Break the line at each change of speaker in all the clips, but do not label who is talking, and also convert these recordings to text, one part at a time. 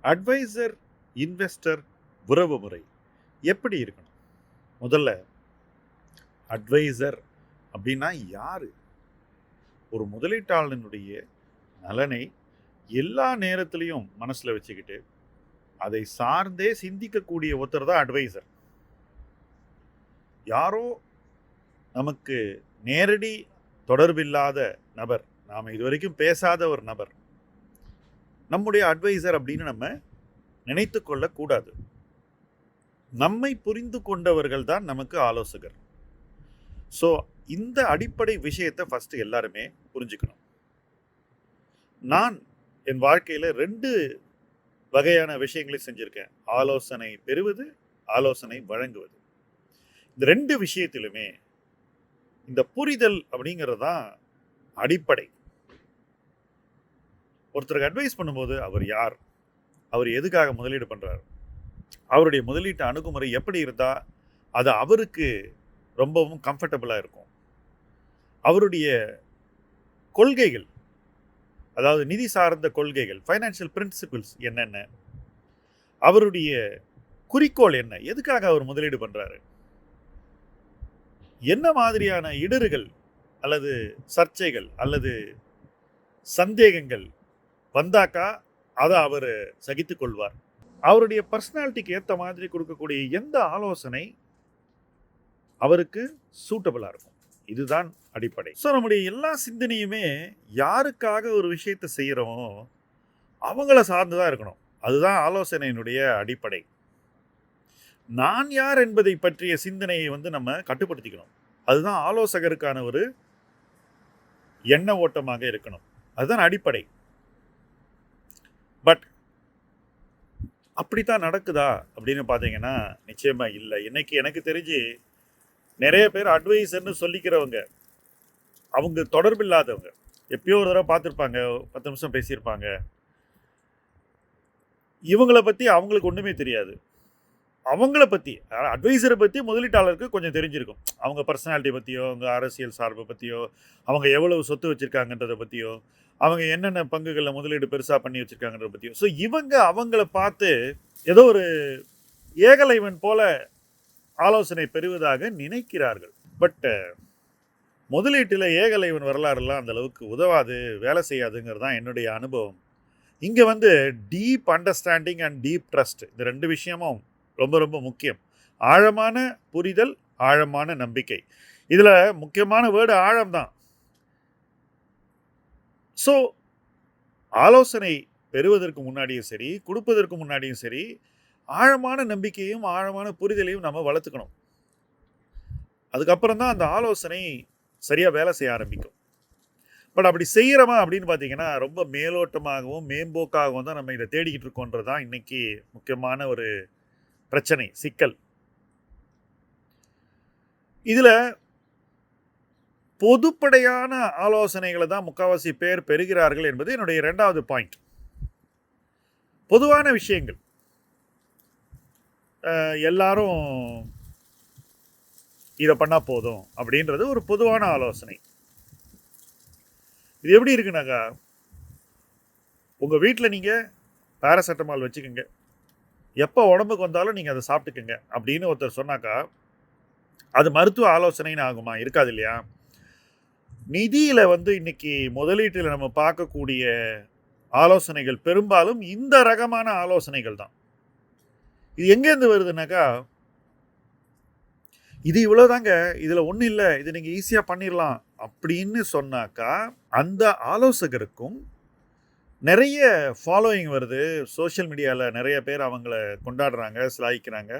Advisor investor உறவு முறை எப்படி இருக்கணும்? முதல்ல அட்வைசர் அப்படின்னா யாரு? ஒரு முதலீட்டாளனுடைய நலனை எல்லா நேரத்திலையும் மனசுல வச்சுக்கிட்டு அதை சார்ந்தே சிந்திக்கக்கூடிய ஒருத்தர் தான் அட்வைசர். யாரோ நமக்கு நேரடி தொடர்பில்லாத நபர், நாம இதுவரைக்கும் பேசாத ஒரு நபர் நம்முடைய அட்வைசர் அப்படின்னு நம்ம நினைத்து கொள்ளக்கூடாது. நம்மை புரிந்து கொண்டவர்கள் தான் நமக்கு ஆலோசகர். ஸோ இந்த அடிப்படை விஷயத்தை ஃபர்ஸ்ட் எல்லாருமே புரிஞ்சுக்கணும். நான் என் வாழ்க்கையில் 2 வகையான விஷயங்களை செஞ்சுருக்கேன். ஆலோசனை பெறுவது, ஆலோசனை வழங்குவது. இந்த 2 விஷயத்திலுமே இந்த புரிதல் அப்படிங்கிறது தான் அடிப்படை. ஒருத்தருக்கு அட்வைஸ் பண்ணும்போது அவர் யார், அவர் எதுக்காக முதலீடு பண்ணுறார், அவருடைய முதலீட்டு அணுகுமுறை எப்படி இருந்தால் அது அவருக்கு ரொம்பவும் கம்ஃபர்டபுளாக இருக்கும், அவருடைய கொள்கைகள், அதாவது நிதி சார்ந்த கொள்கைகள், ஃபைனான்சியல் பிரின்சிபிள்ஸ் என்னென்ன, அவருடைய குறிக்கோள் என்ன, எதுக்காக அவர் முதலீடு பண்ணுறாரு, என்ன மாதிரியான இடர்கள் அல்லது சர்ச்சைகள் அல்லது சந்தேகங்கள் வந்தாக்கா அதை அவர் சகித்து கொள்வார், அவருடைய பர்சனாலிட்டிக்கு ஏற்ற மாதிரி கொடுக்கக்கூடிய எந்த ஆலோசனை அவருக்கு சூட்டபிளாக இருக்கும். இதுதான் அடிப்படை. ஸோ நம்முடைய எல்லா சிந்தனையுமே யாருக்காக ஒரு விஷயத்தை செய்கிறோமோ அவங்கள சார்ந்து தான் இருக்கணும். அதுதான் ஆலோசனையினுடைய அடிப்படை. நான் யார் என்பதை பற்றிய சிந்தனையை நம்ம கட்டுப்படுத்திக்கணும். அதுதான் ஆலோசகருக்கான ஒரு எண்ண ஓட்டமாக இருக்கணும். அதுதான் அடிப்படை. பட் அப்படித்தான் நடக்குதா அப்படின்னு பார்த்தீங்கன்னா நிச்சயமா இல்லை. இன்னைக்கு எனக்கு தெரிஞ்சு நிறைய பேர் அட்வைசர்னு சொல்லிக்கிறவங்க அவங்க தொடர்பில்லாதவங்க. எப்பயோ ஒரு தடவை பார்த்துருப்பாங்க, 10 நிமிஷம் பேசியிருப்பாங்க. இவங்களை பற்றி அவங்களுக்கு ஒன்றுமே தெரியாது. அவங்கள பற்றி, அட்வைசரை பற்றி முதலீட்டாளருக்கு கொஞ்சம் தெரிஞ்சிருக்கும். அவங்க பர்சனாலிட்டி பற்றியோ, அவங்க அரசியல் சார்பை பற்றியோ, அவங்க எவ்வளவு சொத்து வச்சுருக்காங்கன்றதை பற்றியோ, அவங்க என்னென்ன பங்குகளில் முதலீடு பெருசாக பண்ணி வச்சுருக்காங்கன்றதை பற்றியோ. ஸோ இவங்க அவங்கள பார்த்து ஏதோ ஒரு ஏகலைவன் போல ஆலோசனை பெறுவதாக நினைக்கிறார்கள். பட் முதலீட்டில் ஏகலைவன் வரலாறுலாம் அந்த அளவுக்கு உதவாது, வேலை செய்யாதுங்கிறது தான் என்னுடைய அனுபவம். இங்கே deep understanding and deep trust, இந்த 2 விஷயமும் ரொம்ப ரொம்ப முக்கியம். ஆழமான புரிதல், ஆழமான நம்பிக்கை. இதில் முக்கியமான வேர்டு ஆழம்தான். ஸோ ஆலோசனை பெறுவதற்கு முன்னாடியும் சரி, கொடுப்பதற்கு முன்னாடியும் சரி, ஆழமான நம்பிக்கையும் ஆழமான புரிதலையும் நம்ம வளர்த்துக்கணும். அதுக்கப்புறம் தான் அந்த ஆலோசனை சரியாக வேலை செய்ய ஆரம்பிக்கும். பட் அப்படி செய்கிறோமா அப்படின்னு பார்த்தீங்கன்னா ரொம்ப மேலோட்டமாகவும் மேம்போக்காகவும் தான் நம்ம இதை தேடிக்கிட்டு இருக்கோன்றது தான் இன்னைக்கு முக்கியமான ஒரு பிரச்சனை, சிக்கல். இதில் பொதுப்படையான ஆலோசனைகளை தான் முக்கால்வாசி பேர் பெறுகிறார்கள் என்பது என்னுடைய 2வது பாயிண்ட். பொதுவான விஷயங்கள் எல்லாரும் இதை பண்ணால் போதும் அப்படின்றது ஒரு பொதுவான ஆலோசனை. இது எப்படி இருக்குனாக்கா, உங்கள் வீட்டில் நீங்கள் பேராசெட்டமால் வச்சுக்கோங்க, எப்போ உடம்புக்கு வந்தாலும் நீங்கள் அதை சாப்பிட்டுக்கோங்க அப்படின்னு ஒருத்தர் சொன்னாக்கா அது மருத்துவ ஆலோசனைன்னு ஆகுமா? இருக்காது இல்லையா? நிதியில் இன்னைக்கு முதலீட்டில் நம்ம பார்க்கக்கூடிய ஆலோசனைகள் பெரும்பாலும் இந்த ரகமான ஆலோசனைகள் தான். இது எங்கேருந்து வருதுனாக்கா, இது இவ்வளோதாங்க, இதில் ஒன்றும் இல்லை, இது நீங்கள் ஈஸியாக பண்ணிடலாம் அப்படின்னு சொன்னாக்கா அந்த ஆலோசகருக்கும் நிறைய ஃபாலோயிங் வருது. சோஷியல் மீடியாவில் நிறைய பேர் அவங்கள கொண்டாடுறாங்க, சிலாய்க்கிறாங்க.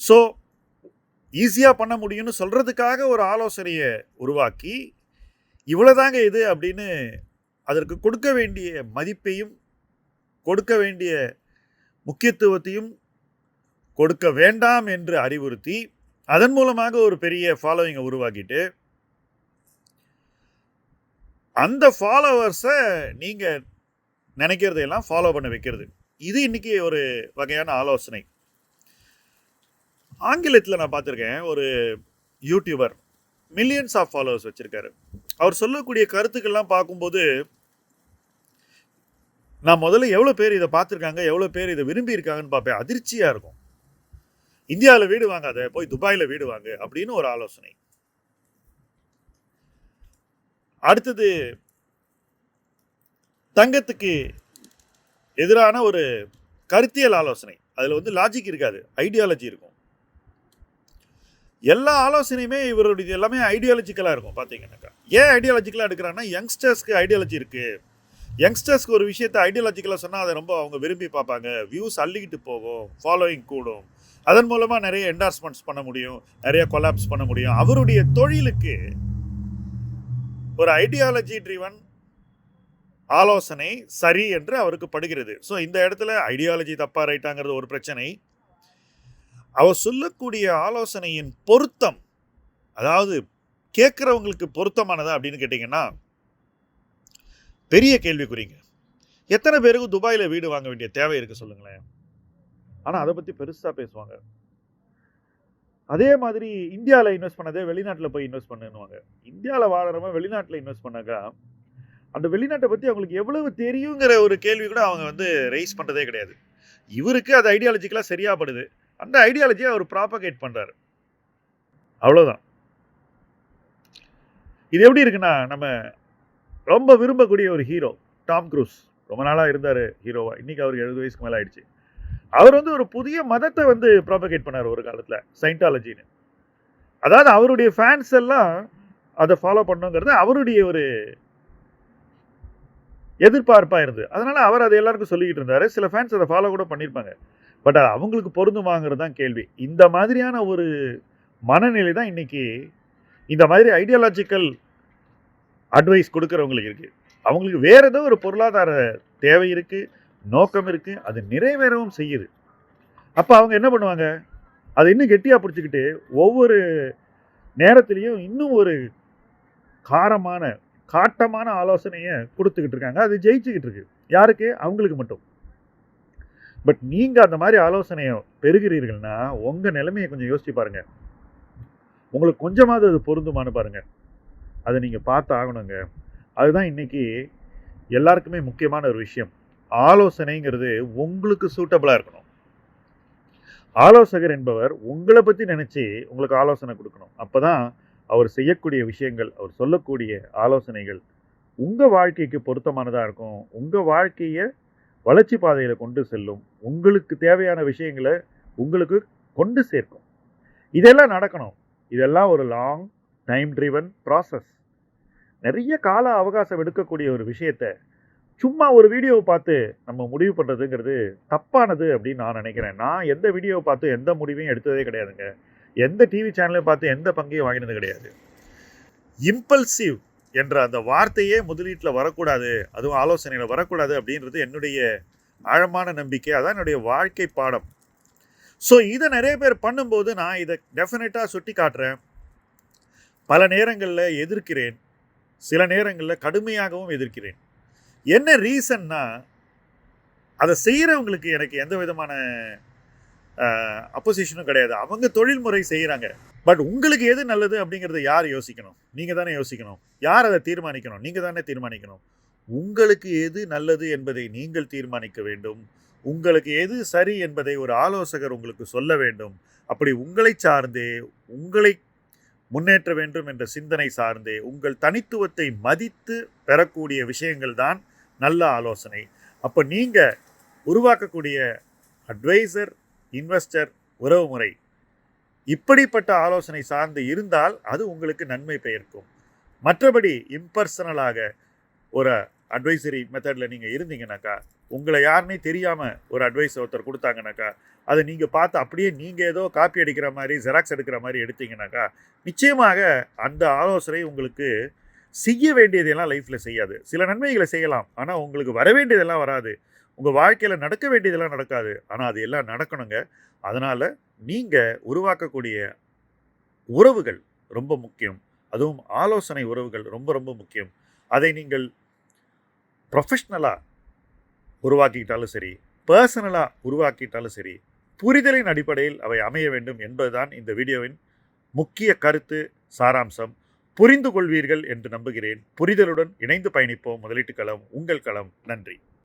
ஸோ ஈஸியாக பண்ண முடியும்னு சொல்கிறதுக்காக ஒரு ஆலோசனையை உருவாக்கி இவ்வளோதாங்க இது அப்படின்னு அதற்கு கொடுக்க வேண்டிய மதிப்பையும் கொடுக்க வேண்டிய முக்கியத்துவத்தையும் கொடுக்க வேண்டாம் என்று அறிவுறுத்தி அதன் மூலமாக ஒரு பெரிய ஃபாலோவிங்கை உருவாக்கிட்டு அந்த ஃபாலோவர்ஸை நீங்கள் நினைக்கிறதையெல்லாம் ஃபாலோ பண்ண வைக்கிறது. இது இன்னைக்கு ஒரு வகையான ஆலோசனை. ஆங்கிலத்தில் நான் பார்த்துருக்கேன், ஒரு யூடியூபர் மில்லியன்ஸ் ஆஃப் ஃபாலோவர்ஸ் வச்சுருக்காரு. அவர் சொல்லக்கூடிய கருத்துக்கள்லாம் பார்க்கும்போது நான் முதல்ல எவ்வளோ பேர் இதை பார்த்துருக்காங்க, எவ்வளோ பேர் இதை விரும்பி இருக்காங்கன்னு பார்ப்பேன். அதிர்ச்சியாக இருக்கும். இந்தியாவில் வீடு வாங்காத, போய் துபாயில் வீடு வாங்கு அப்படின்னு ஒரு ஆலோசனை. அடுத்தது தங்கத்துக்கு எதிரான ஒரு கருத்தியல் ஆலோசனை. அதில் வந்து லாஜிக் இருக்காது, ஐடியாலஜி இருக்கும். எல்லா ஆலோசனையுமே இவருடைய எல்லாமே ஐடியாலஜிக்கலாக இருக்கும். பார்த்தீங்கன்னாக்கா ஏன் ஐடியாலஜிக்கலாக எடுக்கிறாங்கன்னா, யங்ஸ்டர்ஸ்க்கு ஐடியாலஜி இருக்குது. யங்ஸ்டர்ஸ்க்கு ஒரு விஷயத்தை ஐடியாலஜிக்கலாக சொன்னால் அதை ரொம்ப அவங்க விரும்பி பார்ப்பாங்க. வியூஸ் அள்ளிக்கிட்டு போகும், ஃபாலோயிங் கூடும். அதன் மூலமாக நிறைய என்டார்ஸ்மெண்ட்ஸ் பண்ண முடியும், நிறைய கொலாப்ஸ் பண்ண முடியும். அவருடைய தொழிலுக்கு ஒரு ஐடியாலஜி ட்ரிவன் ஆலோசனை சரி என்று அவருக்கு படுகிறது. ஸோ இந்த இடத்துல ஐடியாலஜி தப்பா ரைட்டாங்கிறது ஒரு பிரச்சனை. அவர் சொல்லக்கூடிய ஆலோசனையின் பொருத்தம், அதாவது கேட்குறவங்களுக்கு பொருத்தமானதா அப்படின்னு கேட்டிங்கன்னா பெரிய கேள்விக்குறிங்க. எத்தனை பேருக்கு துபாயில் வீடு வாங்க வேண்டிய தேவை இருக்குது சொல்லுங்களேன். ஆனால் அதை பற்றி பெருசாக பேசுவாங்க. அதே மாதிரி இந்தியாவில் இன்வெஸ்ட் பண்ணதே வெளிநாட்டில் போய் இன்வெஸ்ட் பண்ணுவாங்க. இந்தியாவில் வாழறவங்க வெளிநாட்டில் இன்வெஸ்ட் பண்ணாக்கா அந்த வெளிநாட்டை பற்றி அவங்களுக்கு எவ்வளவு தெரியுங்கிற ஒரு கேள்வி கூட அவங்க வந்து ரைஸ் பண்ணுறதே கிடையாது. இவருக்கு அது ஐடியாலஜிக்கலாக சரியாகப்படுது. அந்த ஐடியாலஜியை அவர் ப்ராபகேட் பண்ணுறாரு. அவ்வளோதான். இது எப்படி இருக்குன்னா, நம்ம ரொம்ப விரும்பக்கூடிய ஒரு ஹீரோ டாம் க்ரூஸ் ரொம்ப நாளாக இருந்தார் ஹீரோவா. இன்னைக்கு அவருக்கு 70 வயசுக்கு மேலே ஆயிடுச்சு. அவர் வந்து ஒரு புதிய மதத்தை வந்து ப்ராபகேட் பண்ணார் ஒரு காலத்தில், சயின்டாலஜின்னு. அதாவது அவருடைய ஃபேன்ஸ் எல்லாம் அதை ஃபாலோ பண்ணுங்கிறது அவருடைய ஒரு எதிர்பார்ப்பாக இருந்தது. அதனால அவர் அதை எல்லாருக்கும் சொல்லிக்கிட்டு இருந்தார். சில ஃபேன்ஸ் அதை ஃபாலோ கூட பண்ணியிருப்பாங்க. பட் அது அவங்களுக்கு பொருந்துமாங்கிறது தான் கேள்வி. இந்த மாதிரியான ஒரு மனநிலை தான் இன்னைக்கு இந்த மாதிரி ஐடியாலஜிக்கல் அட்வைஸ் கொடுக்குறவங்களுக்கு இருக்குது. அவங்களுக்கு வேற ஏதோ ஒரு பொருளாதார தேவை இருக்குது, நோக்கம் இருக்குது, அது நிறைவேறவும் செய்யுது. அப்போ அவங்க என்ன பண்ணுவாங்க, அதை இன்னும் கெட்டியாக பிடிச்சிக்கிட்டு ஒவ்வொரு நேரத்துலையும் இன்னும் ஒரு காட்டமான ஆலோசனையை கொடுத்துக்கிட்டு இருக்காங்க. அது ஜெயிச்சுக்கிட்டு இருக்கு. யாருக்கு? அவங்களுக்கு மட்டும். பட் நீங்கள் அந்த மாதிரி ஆலோசனையை பெறுகிறீர்கள்னா உங்கள் நிலைமையை கொஞ்சம் யோசிச்சு பாருங்க. உங்களுக்கு கொஞ்சமாவது அது பொருந்துமானு பாருங்க. அதை நீங்கள் பார்த்து ஆகணுங்க. அதுதான் இன்னைக்கு எல்லாருக்குமே முக்கியமான ஒரு விஷயம். ஆலோசனைங்கிறது உங்களுக்கு சூட்டபிளாக இருக்கணும். ஆலோசகர் என்பவர் உங்களை பற்றி நினச்சி உங்களுக்கு ஆலோசனை கொடுக்கணும். அப்போ தான் அவர் செய்யக்கூடிய விஷயங்கள், அவர் சொல்லக்கூடிய ஆலோசனைகள் உங்கள் வாழ்க்கைக்கு பொருத்தமானதாக இருக்கும். உங்கள் வாழ்க்கையை வளர்ச்சி பாதையில் கொண்டு செல்லும். உங்களுக்கு தேவையான விஷயங்களை உங்களுக்கு கொண்டு சேர்க்கும். இதெல்லாம் நடக்கணும். இதெல்லாம் ஒரு லாங் டைம் ட்ரிவன் ப்ராசஸ். நிறைய கால அவகாசம் எடுக்கக்கூடிய ஒரு விஷயத்தை சும்மா ஒரு வீடியோவை பார்த்து நம்ம முடிவு பண்ணுறதுங்கிறது தப்பானது அப்படின்னு நான் நினைக்கிறேன். நான் எந்த வீடியோவை பார்த்து எந்த முடிவையும் எடுத்ததே கிடையாதுங்க. எந்த டிவி சேனலையும் பார்த்து எந்த பங்கையும் வாங்கினது கிடையாது. இம்பல்சிவ் என்ற அந்த வார்த்தையே முதலீட்டில் வரக்கூடாது, அதுவும் ஆலோசனையில் வரக்கூடாது அப்படின்றது என்னுடைய ஆழமான நம்பிக்கை. அதான் என்னுடைய வாழ்க்கை பாடம். ஸோ இதை நிறைய பேர் பண்ணும்போது நான் இதை டெஃபினட்டாக சுட்டி காட்டுறேன். பல நேரங்களில் எதிர்க்கிறேன், சில நேரங்களில் கடுமையாகவும் எதிர்க்கிறேன். என்ன ரீசன்னா, அதை செய்கிறவங்களுக்கு எனக்கு எந்த விதமான அப்போசிஷனும் கிடையாது. அவங்க தொழில்முறை செய்கிறாங்க. பட் உங்களுக்கு எது நல்லது அப்படிங்கிறத யார் யோசிக்கணும்? நீங்கள் தானே யோசிக்கணும். யார் அதை தீர்மானிக்கணும்? நீங்கள் தானே தீர்மானிக்கணும். உங்களுக்கு எது நல்லது என்பதை நீங்கள் தீர்மானிக்க வேண்டும். உங்களுக்கு எது சரி என்பதை ஒரு ஆலோசகர் உங்களுக்கு சொல்ல வேண்டும். அப்படி உங்களை சார்ந்தே, உங்களை முன்னேற்ற வேண்டும் என்ற சிந்தனை சார்ந்தே, உங்கள் தனித்துவத்தை மதித்து பெறக்கூடிய விஷயங்கள் தான் நல்ல ஆலோசனை. அப்போ நீங்கள் உருவாக்கக்கூடிய அட்வைசர், இன்வெஸ்டர் உறவுமுறை இப்படிப்பட்ட ஆலோசனை சார்ந்து இருந்தால் அது உங்களுக்கு நன்மை பயக்கும். மற்றபடி இம்பர்சனலாக ஒரு அட்வைசரி மெத்தடில் நீங்கள் இருந்தீங்கன்னாக்கா, உங்களை யாருன்னே தெரியாமல் ஒரு அட்வைஸ் ஒருத்தர் கொடுத்தாங்கனாக்கா, அதை நீங்கள் பார்த்து அப்படியே நீங்கள் ஏதோ காப்பி அடிக்கிற மாதிரி, ஜெராக்ஸ் எடுக்கிற மாதிரி எடுத்தீங்கன்னாக்கா, நிச்சயமாக அந்த ஆலோசனை உங்களுக்கு செய்ய வேண்டியதெல்லாம் லைஃப்பில் செய்யாது. சில நன்மைகளை செய்யலாம், ஆனால் உங்களுக்கு வர வேண்டியதெல்லாம் வராது. உங்கள் வாழ்க்கையில் நடக்க வேண்டியதெல்லாம் நடக்காது. ஆனால் அது எல்லாம் நடக்கணுங்க. அதனால் நீங்கள் உருவாக்கக்கூடிய உறவுகள் ரொம்ப முக்கியம். அதுவும் ஆலோசனை உறவுகள் ரொம்ப ரொம்ப முக்கியம். அதை நீங்கள் ப்ரொஃபஷ்னலாக உருவாக்கிக்கிட்டாலும் சரி, பர்சனலாக உருவாக்கிட்டாலும் சரி, புரிதலின் அடிப்படையில் அவை அமைய வேண்டும் என்பதுதான் இந்த வீடியோவின் முக்கிய கருத்து, சாராம்சம். புரிந்து கொள்வீர்கள் என்று நம்புகிறேன். புரிதலுடன் இணைந்து பயணிப்போம். முதலீட்டு களம் உங்கள் களம். நன்றி.